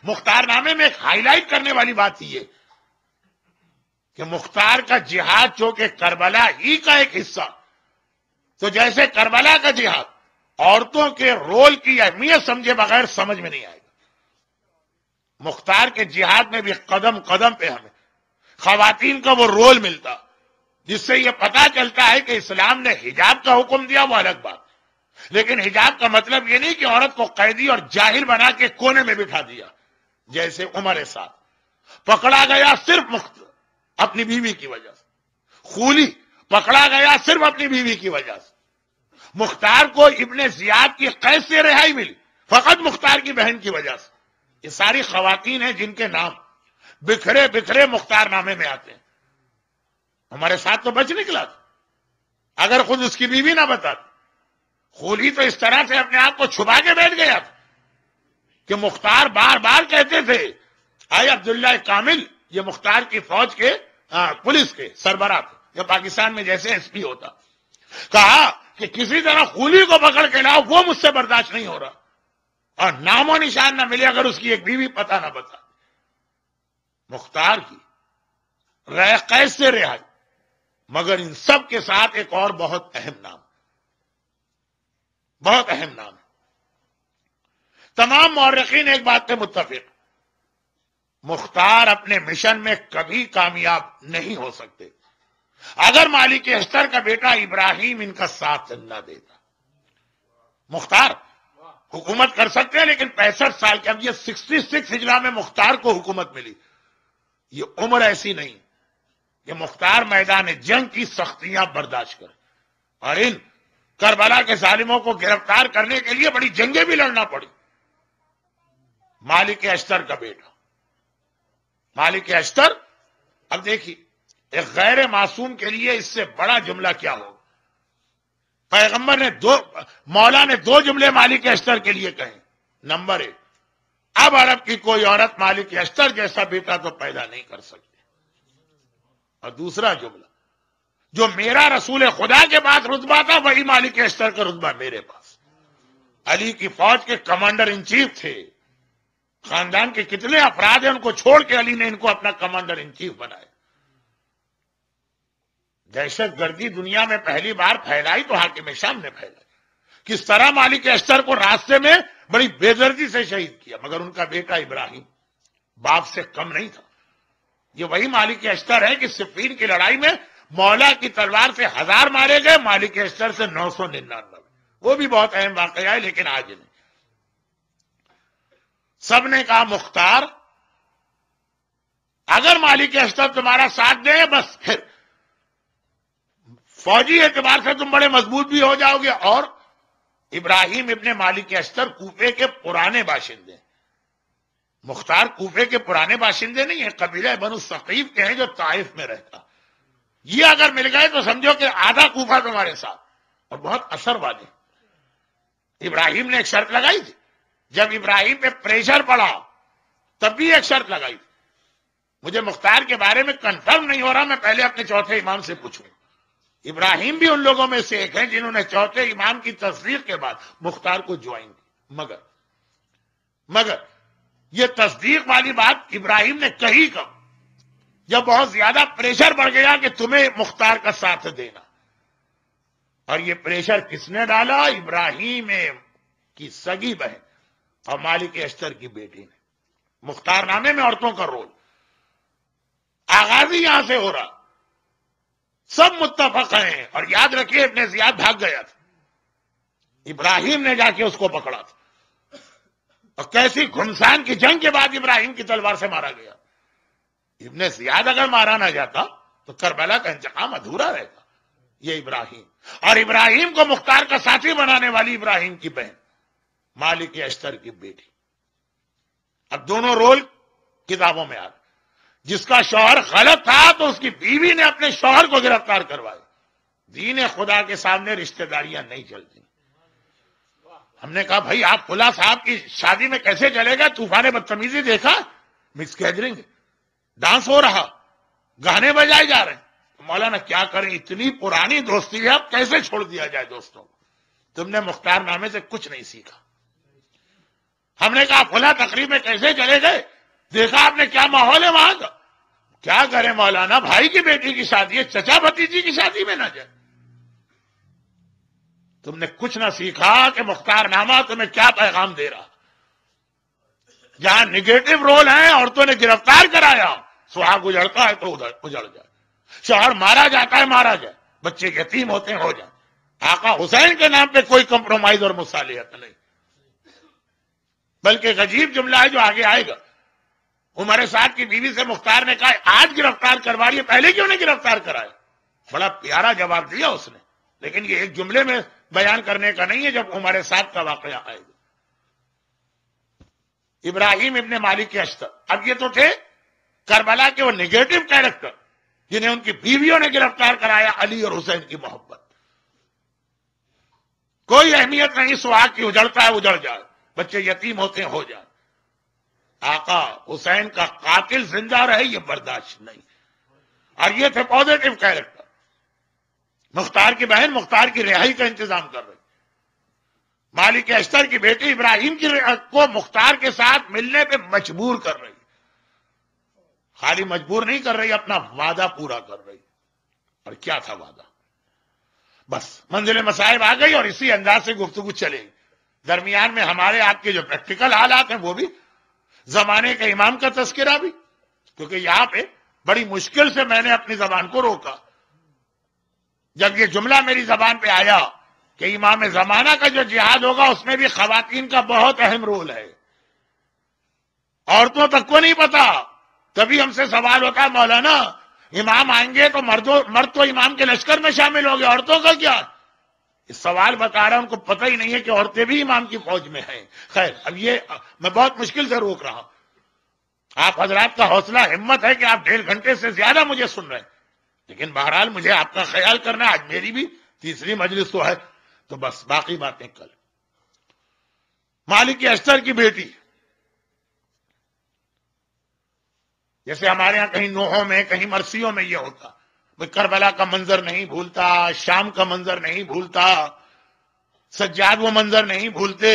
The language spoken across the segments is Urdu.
مختار نامے میں ایک ہائی لائٹ کرنے والی بات یہ کہ مختار کا جہاد چونکہ کربلا ہی کا ایک حصہ، تو جیسے کربلا کا جہاد عورتوں کے رول کی اہمیت سمجھے بغیر سمجھ میں نہیں آئے گا، مختار کے جہاد میں بھی قدم قدم پہ ہمیں خواتین کا وہ رول ملتا جس سے یہ پتا چلتا ہے کہ اسلام نے حجاب کا حکم دیا، وہ الگ بات، لیکن حجاب کا مطلب یہ نہیں کہ عورت کو قیدی اور جاہل بنا کے کونے میں بٹھا دیا، جیسے عمر سعد پکڑا گیا صرف اپنی بیوی کی وجہ سے، خولی پکڑا گیا صرف اپنی بیوی کی وجہ سے، مختار کو ابن زیاد کی قید سے رہائی ملی فقط مختار کی بہن کی وجہ سے۔ یہ ساری خواتین ہیں جن کے نام بکھرے بکھرے مختار نامے میں آتے ہیں، ہمارے ساتھ تو بچ نکلا تھا اگر خود اس کی بیوی نہ بتاتی۔ خولی تو اس طرح سے اپنے آپ کو چھپا کے بیٹھ گیا تھا کہ مختار بار بار کہتے تھے آئے عبداللہ کامل، یہ مختار کی فوج کے پولیس کے سربراہ تھے، یا پاکستان میں جیسے ایس پی ہوتا، کہا کہ کسی طرح خولی کو پکڑ کے لاؤ، وہ مجھ سے برداشت نہیں ہو رہا، اور نام و نشان نہ ملے اگر اس کی ایک بیوی پتہ نہ بتا۔ مختار کی قید سے رہائی، مگر ان سب کے ساتھ ایک اور بہت اہم نام، بہت اہم نام ہے۔ تمام مورخین ایک بات پہ متفق، مختار اپنے مشن میں کبھی کامیاب نہیں ہو سکتے اگر مالک اشتر کا بیٹا ابراہیم ان کا ساتھ نہ دیتا۔ مختار حکومت کر سکتے ہیں لیکن 65 سال کے، اب یہ 66 ہجری میں مختار کو حکومت ملی، یہ عمر ایسی نہیں کہ مختار میدان جنگ کی سختیاں برداشت کرے، اور ان کربلا کے ظالموں کو گرفتار کرنے کے لیے بڑی جنگیں بھی لڑنا پڑی۔ مالک اشتر کا بیٹا، مالک اشتر، اب دیکھیے ایک غیر معصوم کے لیے اس سے بڑا جملہ کیا ہوگا؟ پیغمبر نے مولا نے 2 جملے مالک اشتر کے لیے کہیں۔ نمبر 1، اب عرب کی کوئی عورت مالک اشتر جیسا بیٹا تو پیدا نہیں کر سکتی، اور دوسرا جملہ، جو میرا رسول خدا کے پاس رتبہ تھا وہی مالک اشتر کا رتبہ میرے پاس۔ علی کی فوج کے کمانڈر ان چیف تھے، خاندان کے کتنے افراد ہیں ان کو چھوڑ کے علی نے ان کو اپنا کمانڈر ان چیف بنایا۔ دہشت گردی دنیا میں پہلی بار پھیلائی تو حاکم شام نے پھیلائی، کس طرح مالک اشتر کو راستے میں بڑی بے دردی سے شہید کیا، مگر ان کا بیٹا ابراہیم باپ سے کم نہیں تھا۔ یہ وہی مالک اشتر ہے کہ صفین کی لڑائی میں مولا کی تلوار سے 1000 مارے گئے، مالک اشتر سے 999، وہ بھی بہت اہم واقعہ ہے لیکن آج نہیں۔ سب نے کہا مختار اگر مالک اشتر تمہارا ساتھ دے بس پھر فوجی اعتبار سے تم بڑے مضبوط بھی ہو جاؤ گے، اور ابراہیم ابن مالک اشتر کوفے کے پرانے باشندے، مختار کوفے کے پرانے باشندے نہیں ہیں، قبیلہ بنو ثقیف کے ہیں جو طائف میں رہتا، یہ اگر مل گئے تو سمجھو کہ آدھا کوفہ تمہارے ساتھ، اور بہت اثر والے۔ ابراہیم نے ایک شرط لگائی تھی، جب ابراہیم پہ پریشر پڑا تب بھی ایک شرط لگائی تھی، مجھے مختار کے بارے میں کنفرم نہیں ہو رہا، میں پہلے اپنے چوتھے امام سے پوچھوں۔ ابراہیم بھی ان لوگوں میں سے ایک ہیں جنہوں نے چوتھے امام کی تصدیق کے بعد مختار کو جوائن کی، مگر یہ تصدیق والی بات ابراہیم نے کہی کب؟ جب بہت زیادہ پریشر بڑھ گیا کہ تمہیں مختار کا ساتھ دینا، اور یہ پریشر کس نے ڈالا؟ ابراہیم کی سگی بہن اور مالک اشتر کی بیٹی نے۔ مختار نامے میں عورتوں کا رول آغاز ہی یہاں سے ہو رہا، سب متفق ہیں، اور یاد رکھیے ابن زیاد بھاگ گیا تھا، ابراہیم نے جا کے اس کو پکڑا تھا، اور کیسی گھمسان کی جنگ کے بعد ابراہیم کی تلوار سے مارا گیا۔ ابن زیاد اگر مارا نہ جاتا تو کربلا کا انتقام ادھورا رہتا۔ یہ ابراہیم، اور ابراہیم کو مختار کا ساتھی بنانے والی ابراہیم کی بہن مالک اشتر کی بیٹی۔ اب دونوں رول کتابوں میں آ گئے، جس کا شوہر غلط تھا تو اس کی بیوی نے اپنے شوہر کو گرفتار کروایا۔ دین خدا کے سامنے رشتہ داریاں نہیں چلتی۔ ہم نے کہا بھائی آپ فلاں صاحب کی شادی میں کیسے چلے گا؟ طوفان بدتمیزی دیکھا، مکس گیدرنگ، ڈانس ہو رہا، گانے بجائے جا رہے ہیں، مولانا کیا کریں، اتنی پرانی دوستی ہے، اب کیسے چھوڑ دیا جائے دوستوں کو؟ تم نے مختار نامے سے کچھ نہیں سیکھا۔ ہم نے کہا فلاں تقریب میں کیسے چلے گئے؟ دیکھا آپ نے کیا ماحول ہے وہاں کا؟ کیا کرے مولانا، بھائی کی بیٹی کی شادی ہے، چچا بھتیجی کی شادی میں نہ جائے۔ تم نے کچھ نہ سیکھا کہ مختار نامہ تمہیں کیا پیغام دے رہا۔ جہاں نگیٹو رول ہیں، عورتوں نے گرفتار کرایا، سہاگ اجڑتا ہے تو ادھر اجڑ جائے، شوہر مارا جاتا ہے مارا جائے، بچے یتیم ہوتے ہیں ہو جائے۔ آقا حسین کے نام پہ کوئی کمپرومائز اور مصالحت نہیں، بلکہ ایک عجیب جملہ ہے جو آگے آئے گا۔ عمر سعد کی بیوی سے مختار نے کہا آج گرفتار کروا رہی ہے، پہلے کیوں نہیں گرفتار کرایا؟ بڑا پیارا جواب دیا اس نے، لیکن یہ ایک جملے میں بیان کرنے کا نہیں ہے جب عمر سعد کا واقعہ آئے گا۔ ابراہیم ابن مالک اشتر، اب یہ تو تھے کربلا کے وہ نگیٹو کیریکٹر جنہیں ان کی بیویوں نے گرفتار کرایا، علی اور حسین کی محبت، کوئی اہمیت نہیں، سہاگ کی اجڑتا ہے اجڑ جائے، بچے یتیم ہوتے ہیں ہو جائے۔ آقا حسین کا قاتل زندہ رہے یہ برداشت نہیں، اور یہ تھے پازیٹو کیریکٹر۔ مختار کی بہن مختار کی رہائی کا انتظام کر رہی، مالک اشتر کی بیٹی ابراہیم کو مختار کے ساتھ ملنے پہ مجبور کر رہی، خالی مجبور نہیں کر رہی، اپنا وعدہ پورا کر رہی۔ اور کیا تھا وعدہ؟ بس منزل مصائب آ گئی اور اسی انداز سے گفتگو چلے گی۔ درمیان میں ہمارے آپ کے جو پریکٹیکل حالات ہیں وہ بھی، زمانے کے امام کا تذکرہ بھی، کیونکہ یہاں پہ بڑی مشکل سے میں نے اپنی زبان کو روکا جب یہ جملہ میری زبان پہ آیا کہ امام زمانہ کا جو جہاد ہوگا اس میں بھی خواتین کا بہت اہم رول ہے، عورتوں تک کو نہیں پتا۔ تبھی ہم سے سوال ہوتا ہے مولانا امام آئیں گے تو مرد تو امام کے لشکر میں شامل ہو گئے، عورتوں کا کیا؟ اس سوال بتا رہا ہوں، ان کو پتہ ہی نہیں ہے کہ عورتیں بھی امام کی فوج میں ہیں۔ خیر، اب یہ میں بہت مشکل سے روک رہا ہوں، آپ حضرات کا حوصلہ ہمت ہے کہ آپ 1.5 گھنٹے سے زیادہ مجھے سن رہے ہیں، لیکن بہرحال مجھے آپ کا خیال کرنا ہے، آج میری بھی تیسری مجلس تو ہے، تو بس باقی باتیں کل۔ مالک اشتر کی بیٹی، جیسے ہمارے ہاں کہیں نوحوں میں کہیں مرثیوں میں یہ ہوتا، کربلا کا منظر نہیں بھولتا، شام کا منظر نہیں بھولتا، سجاد وہ منظر نہیں بھولتے۔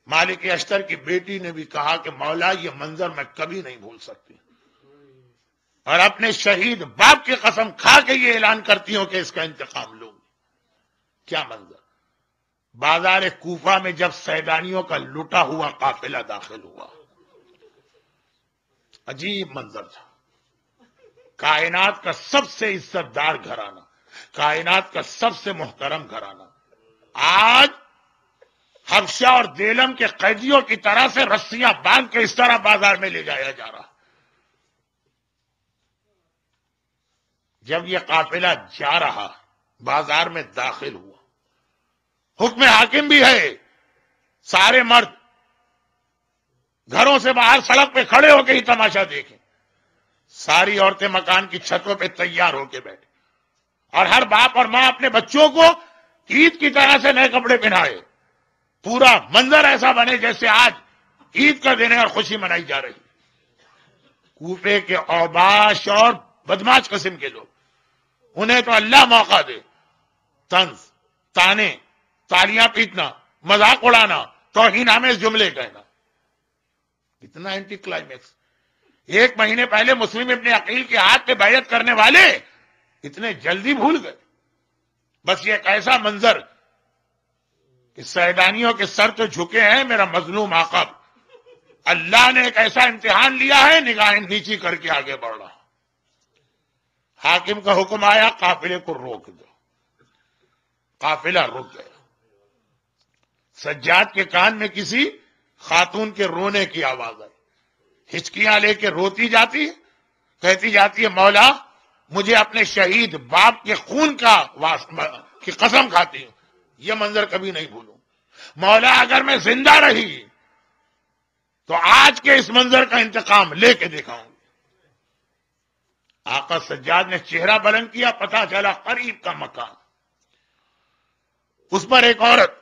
مالک اشتر کی بیٹی نے بھی کہا کہ مولا یہ منظر میں کبھی نہیں بھول سکتی، اور اپنے شہید باپ کی قسم کھا کے یہ اعلان کرتی ہوں کہ اس کا انتقام لوں گی۔ کیا منظر؟ بازار کوفہ میں جب سیدانیوں کا لٹا ہوا قافلہ داخل ہوا، عجیب منظر تھا۔ کائنات کا سب سے عزت دار گھرانہ، کائنات کا سب سے محترم گھرانہ، آج حبشہ اور دیلم کے قیدیوں کی طرح سے رسیاں باندھ کے اس طرح بازار میں لے جایا جا رہا۔ جب یہ قافلہ جا رہا، بازار میں داخل ہوا، حکم حاکم بھی ہے، سارے مرد گھروں سے باہر سڑک پہ کھڑے ہو کے ہی تماشا دیکھیں، ساری عورتیں مکان کی چھتوں پہ تیار ہو کے بیٹھے، اور ہر باپ اور ماں اپنے بچوں کو عید کی طرح سے نئے کپڑے پہنائے، پورا منظر ایسا بنے جیسے آج عید کا دن ہے اور خوشی منائی جا رہی۔ کوفے کے اوباش اور بدماش قسم کے لوگ، انہیں تو اللہ موقع دے، طنز، تانے، تالیاں پیٹنا، مذاق اڑانا، توہین آمیز جملے کہنا، اتنا اینٹی کلائمیکس۔ 1 مہینے پہلے مسلم ابن عقیل کے ہاتھ پہ بیعت کرنے والے اتنے جلدی بھول گئے۔ بس یہ ایک ایسا منظر کہ سیدانیوں کے سر تو جھکے ہیں، میرا مظلوم آقا، اللہ نے ایک ایسا امتحان لیا ہے، نگاہیں نیچی کر کے آگے بڑھ رہا۔ حاکم کا حکم آیا قافلے کو روک دو، قافلہ رک گیا۔ سجاد کے کان میں کسی خاتون کے رونے کی آواز آئی، ہچکیاں لے کے روتی جاتی، کہتی جاتی ہے مولا مجھے اپنے شہید باپ کے خون کی قسم کھاتی ہوں، یہ منظر کبھی نہیں بھولوں، مولا اگر میں زندہ رہی تو آج کے اس منظر کا انتقام لے کے دکھاؤں گی۔ آقا سجاد نے چہرہ بلند کیا، پتہ چلا قریب کا مکان، اس پر ایک عورت،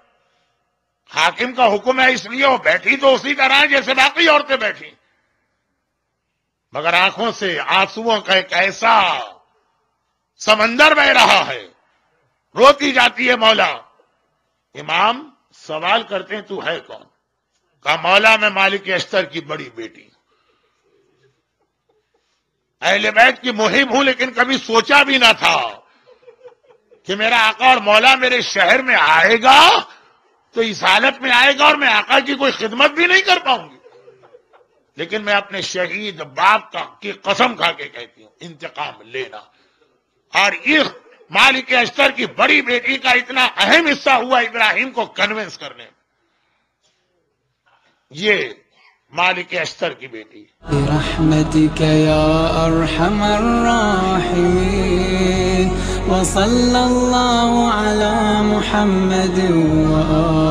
حاکم کا حکم ہے اس لیے وہ بیٹھی تو اسی طرح جیسے باقی عورتیں بیٹھی، مگر آنکھوں سے آنسوؤں کا ایک ایسا سمندر بہ رہا ہے، روتی جاتی ہے مولا۔ امام سوال کرتے ہیں تو ہے کون؟ کہا مولا میں مالک اشتر کی بڑی بیٹی ہوں، اہل بیت کی مہم ہوں، لیکن کبھی سوچا بھی نہ تھا کہ میرا آقا اور مولا میرے شہر میں آئے گا تو اس حالت میں آئے گا اور میں آقا کی کوئی خدمت بھی نہیں کر پاؤں گی. لیکن میں اپنے شہید باپ کی قسم کھا کے کہتی ہوں انتقام لینا. اور اس مالک اشتر کی بڑی بیٹی کا اتنا اہم حصہ ہوا ابراہیم کو کنونس کرنے میں. یہ مالک اشتر کی بیٹی. برحمتك يا أرحم الراحمين وصلى الله على محمد وآله